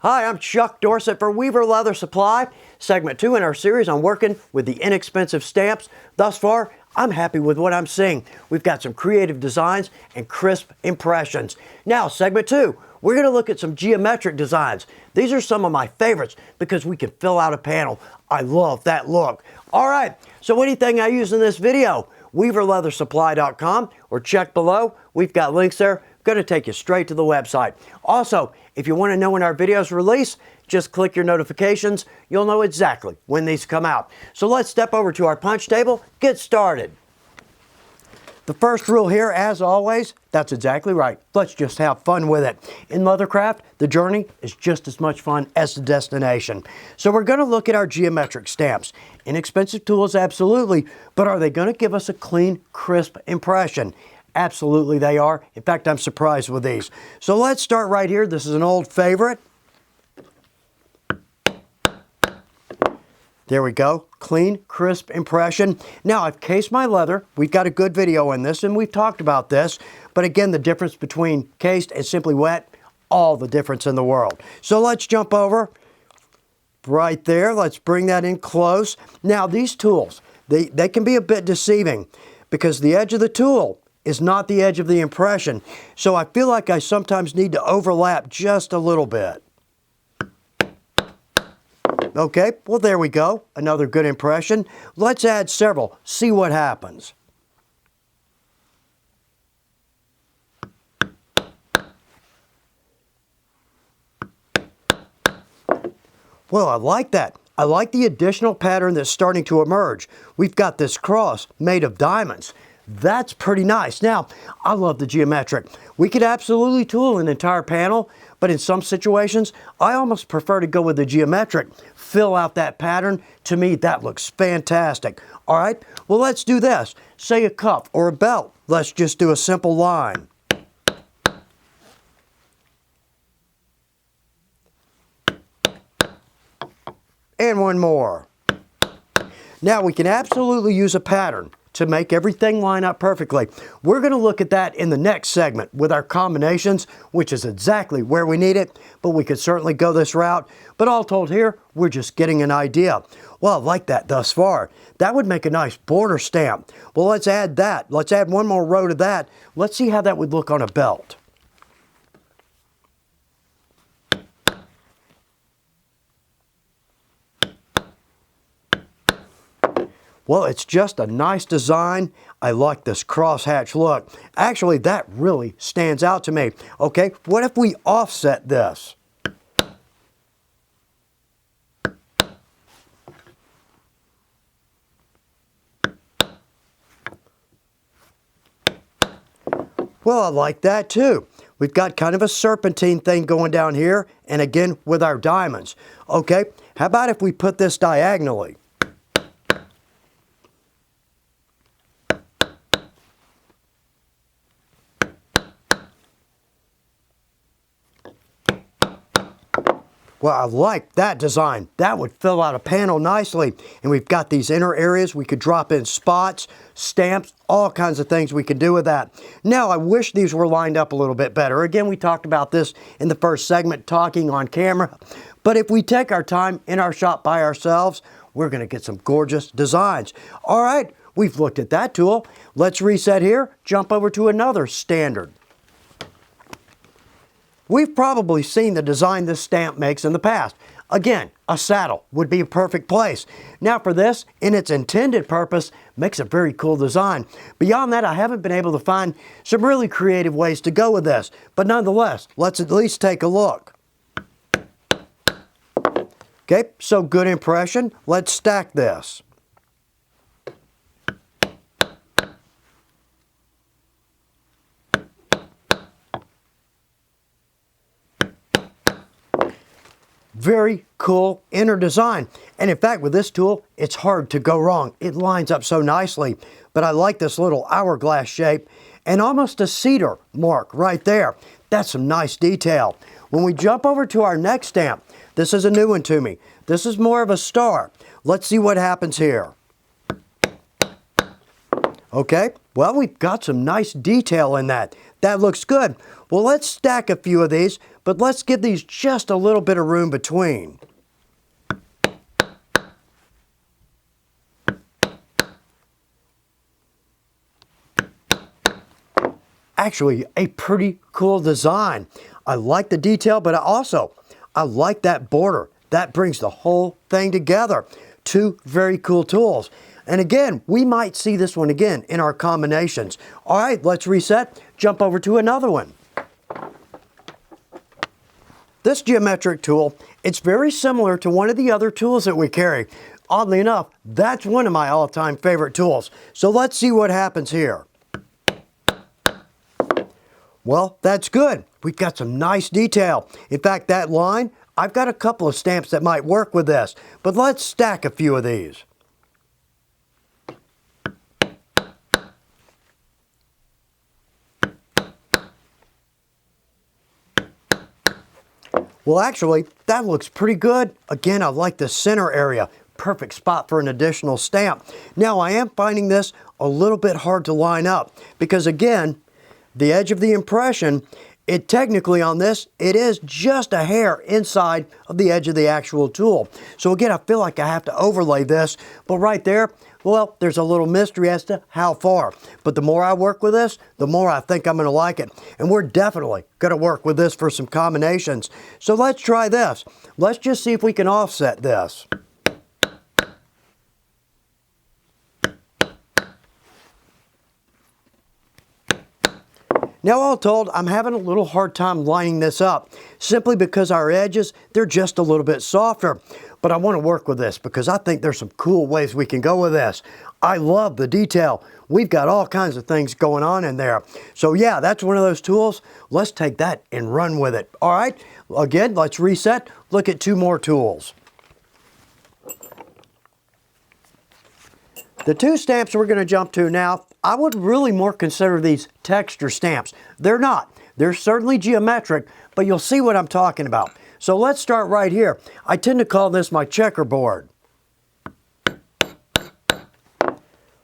Hi, I'm Chuck Dorsett for Weaver Leather Supply, segment 2 in our series on working with the inexpensive stamps. Thus far, I'm happy with what I'm seeing. We've got some creative designs and crisp impressions. Now, segment 2, we're going to look at some geometric designs. These are some of my favorites because we can fill out a panel. I love that look. All right, so anything I use in this video, weaverleathersupply.com, or check below. We've got links there. Going to take you straight to the website. Also, if you want to know when our videos release, just click your notifications. You'll know exactly when these come out. So let's step over to our punch table, get started. The first rule here, as always, that's exactly right. Let's just have fun with it. In Leathercraft, the journey is just as much fun as the destination. So we're going to look at our geometric stamps. Inexpensive tools, absolutely, but are they going to give us a clean, crisp impression? Absolutely they are. In fact, I'm surprised with these. So let's start right here. This is an old favorite. There we go. Clean, crisp impression. Now, I've cased my leather. We've got a good video in this, and we've talked about this. But again, the difference between cased and simply wet, all the difference in the world. So let's jump over right there. Let's bring that in close. Now, these tools, they can be a bit deceiving because the edge of the tool is not the edge of the impression. So I feel like I sometimes need to overlap just a little bit. Okay, well there we go. Another good impression. Let's add several, see what happens. Well, I like that. I like the additional pattern that's starting to emerge. We've got this cross made of diamonds. That's pretty nice. Now, I love the geometric. We could absolutely tool an entire panel, but in some situations, I almost prefer to go with the geometric. Fill out that pattern. To me, that looks fantastic. All right, well, let's do this. Say a cuff or a belt. Let's just do a simple line. And one more. Now, we can absolutely use a pattern to make everything line up perfectly. We're going to look at that in the next segment with our combinations, which is exactly where we need it, but we could certainly go this route. But all told here, we're just getting an idea. Well, I like that thus far. That would make a nice border stamp. Well, let's add that. Let's add one more row to that. Let's see how that would look on a belt. Well, it's just a nice design. I like this crosshatch look. Actually, that really stands out to me. Okay, what if we offset this? Well, I like that too. We've got kind of a serpentine thing going down here, and again with our diamonds. Okay, how about if we put this diagonally? Well, I like that design. That would fill out a panel nicely. And we've got these inner areas. We could drop in spots, stamps, all kinds of things we could do with that. Now, I wish these were lined up a little bit better. Again, we talked about this in the first segment, talking on camera. But if we take our time in our shop by ourselves, we're going to get some gorgeous designs. All right, we've looked at that tool. Let's reset here, jump over to another standard. We've probably seen the design this stamp makes in the past. Again, a saddle would be a perfect place. Now for this, in its intended purpose, makes a very cool design. Beyond that, I haven't been able to find some really creative ways to go with this. But nonetheless, let's at least take a look. Okay, so good impression. Let's stack this. Very cool inner design. And in fact, with this tool, it's hard to go wrong. It lines up so nicely. But I like this little hourglass shape and almost a cedar mark right there. That's some nice detail. When we jump over to our next stamp, this is a new one to me. This is more of a star. Let's see what happens here. Okay, Well, we've got some nice detail in that. That looks good. Well, let's stack a few of these, but let's give these just a little bit of room between. Actually, a pretty cool design. I like the detail, but I like that border. That brings the whole thing together. Two very cool tools. And again, we might see this one again in our combinations. All right, let's reset, jump over to another one. This geometric tool, it's very similar to one of the other tools that we carry. Oddly enough, that's one of my all-time favorite tools. So let's see what happens here. Well, that's good. We've got some nice detail. In fact, that line, I've got a couple of stamps that might work with this, but let's stack a few of these. Well, actually, that looks pretty good. Again, I like the center area. Perfect spot for an additional stamp. Now, I am finding this a little bit hard to line up because, again, the edge of the impression, it technically on this, it is just a hair inside of the edge of the actual tool. So again, I feel like I have to overlay this, but right there, well, there's a little mystery as to how far. But the more I work with this, the more I think I'm going to like it. And we're definitely going to work with this for some combinations. So let's try this. Let's just see if we can offset this. Now, all told, I'm having a little hard time lining this up, simply because our edges, they're just a little bit softer. But I want to work with this because I think there's some cool ways we can go with this. I love the detail. We've got all kinds of things going on in there. So yeah, that's one of those tools. Let's take that and run with it. All right, again, let's reset. Look at two more tools. The two stamps we're going to jump to now, I would really more consider these texture stamps. They're not. They're certainly geometric, but you'll see what I'm talking about. So let's start right here. I tend to call this my checkerboard.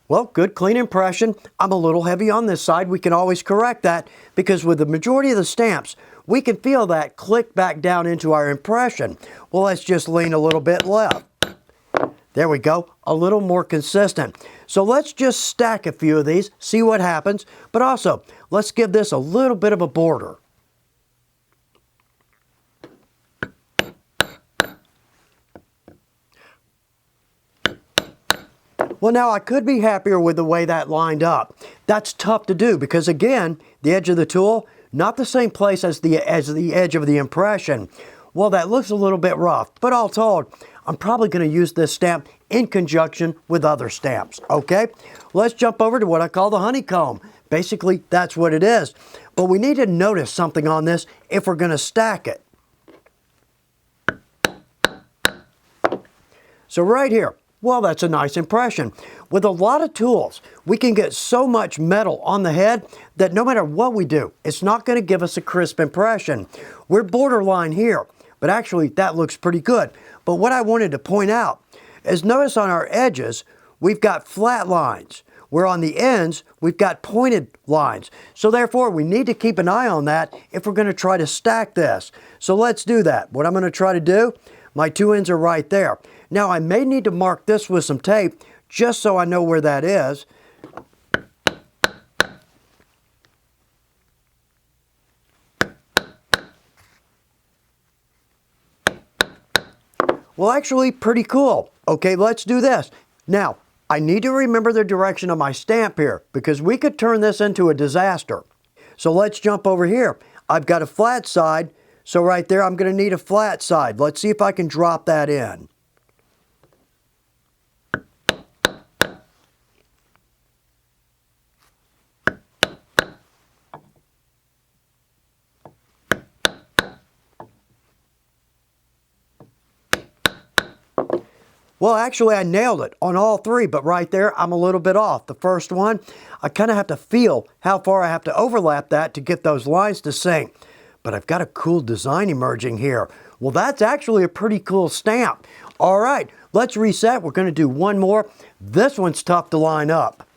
Well, good clean impression. I'm a little heavy on this side. We can always correct that because with the majority of the stamps, we can feel that click back down into our impression. Well, let's just lean a little bit left. There we go, a little more consistent. So let's just stack a few of these, see what happens, but also let's give this a little bit of a border. Well, now I could be happier with the way that lined up. That's tough to do because again, the edge of the tool, not the same place as the edge of the impression. Well, that looks a little bit rough, but all told, I'm probably going to use this stamp in conjunction with other stamps, okay? Let's jump over to what I call the honeycomb. Basically, that's what it is. But we need to notice something on this if we're going to stack it. So right here, well, that's a nice impression. With a lot of tools, we can get so much metal on the head that no matter what we do, it's not going to give us a crisp impression. We're borderline here, but actually that looks pretty good. But what I wanted to point out is notice on our edges, we've got flat lines, where on the ends, we've got pointed lines. So therefore, we need to keep an eye on that if we're going to try to stack this. So let's do that. What I'm going to try to do, my two ends are right there. Now, I may need to mark this with some tape just so I know where that is. Well, actually, pretty cool. Okay, let's do this. Now, I need to remember the direction of my stamp here because we could turn this into a disaster. So let's jump over here. I've got a flat side, so right there I'm going to need a flat side. Let's see if I can drop that in. Well, actually, I nailed it on all three, but right there, I'm a little bit off. The first one, I kind of have to feel how far I have to overlap that to get those lines to sync. But I've got a cool design emerging here. Well, that's actually a pretty cool stamp. All right, let's reset. We're going to do one more. This one's tough to line up.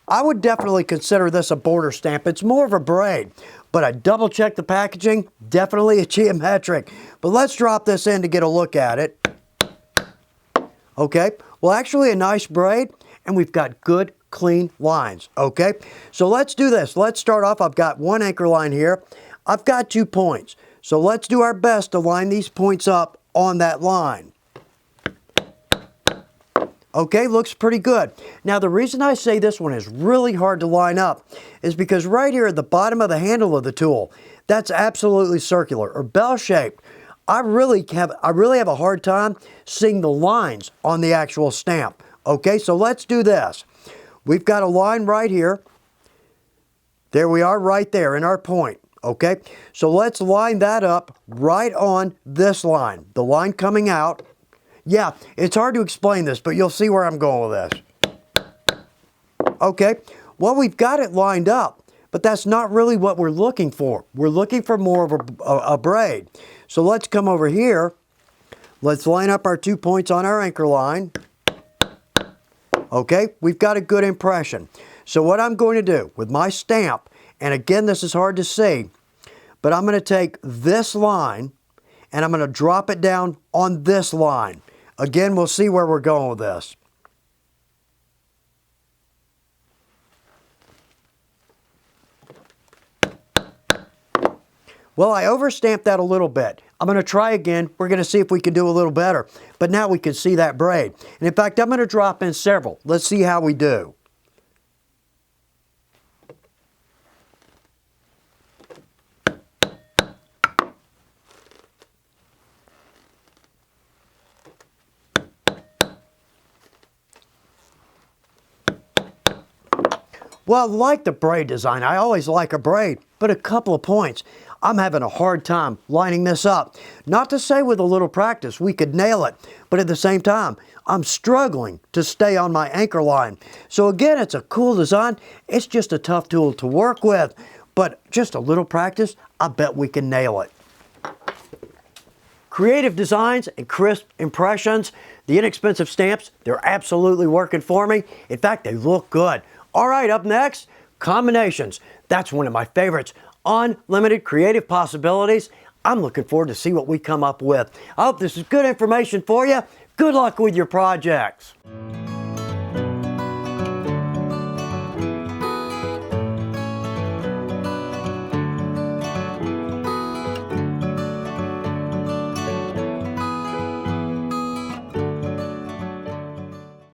I would definitely consider this a border stamp. It's more of a braid, but I double checked the packaging, definitely a geometric. But let's drop this in to get a look at it. Okay, well actually a nice braid, and we've got good clean lines. Okay, so let's do this. Let's start off. I've got one anchor line here. I've got 2 points. So let's do our best to line these points up on that line. Okay, looks pretty good. Now the reason I say this one is really hard to line up is because right here at the bottom of the handle of the tool, that's absolutely circular or bell-shaped. I really have a hard time seeing the lines on the actual stamp. Okay, so let's do this. We've got a line right here. There we are right there in our point. Okay, so let's line that up right on this line, the line coming out. Yeah, it's hard to explain this, but you'll see where I'm going with this. Okay, well, we've got it lined up, but that's not really what we're looking for. We're looking for more of a braid. So let's come over here. Let's line up our 2 points on our anchor line. Okay, we've got a good impression. So what I'm going to do with my stamp, and again, this is hard to see, but I'm going to take this line and I'm going to drop it down on this line. Again, we'll see where we're going with this. Well, I overstamped that a little bit. I'm going to try again. We're going to see if we can do a little better. But now we can see that braid. And in fact, I'm going to drop in several. Let's see how we do. Well, like the braid design, I always like a braid, but a couple of points. I'm having a hard time lining this up. Not to say with a little practice we could nail it, but at the same time, I'm struggling to stay on my anchor line. So again, it's a cool design. It's just a tough tool to work with, but just a little practice, I bet we can nail it. Creative designs and crisp impressions. The inexpensive stamps, they're absolutely working for me. In fact, they look good. All right, up next, combinations. That's one of my favorites. Unlimited creative possibilities. I'm looking forward to see what we come up with. I hope this is good information for you. Good luck with your projects.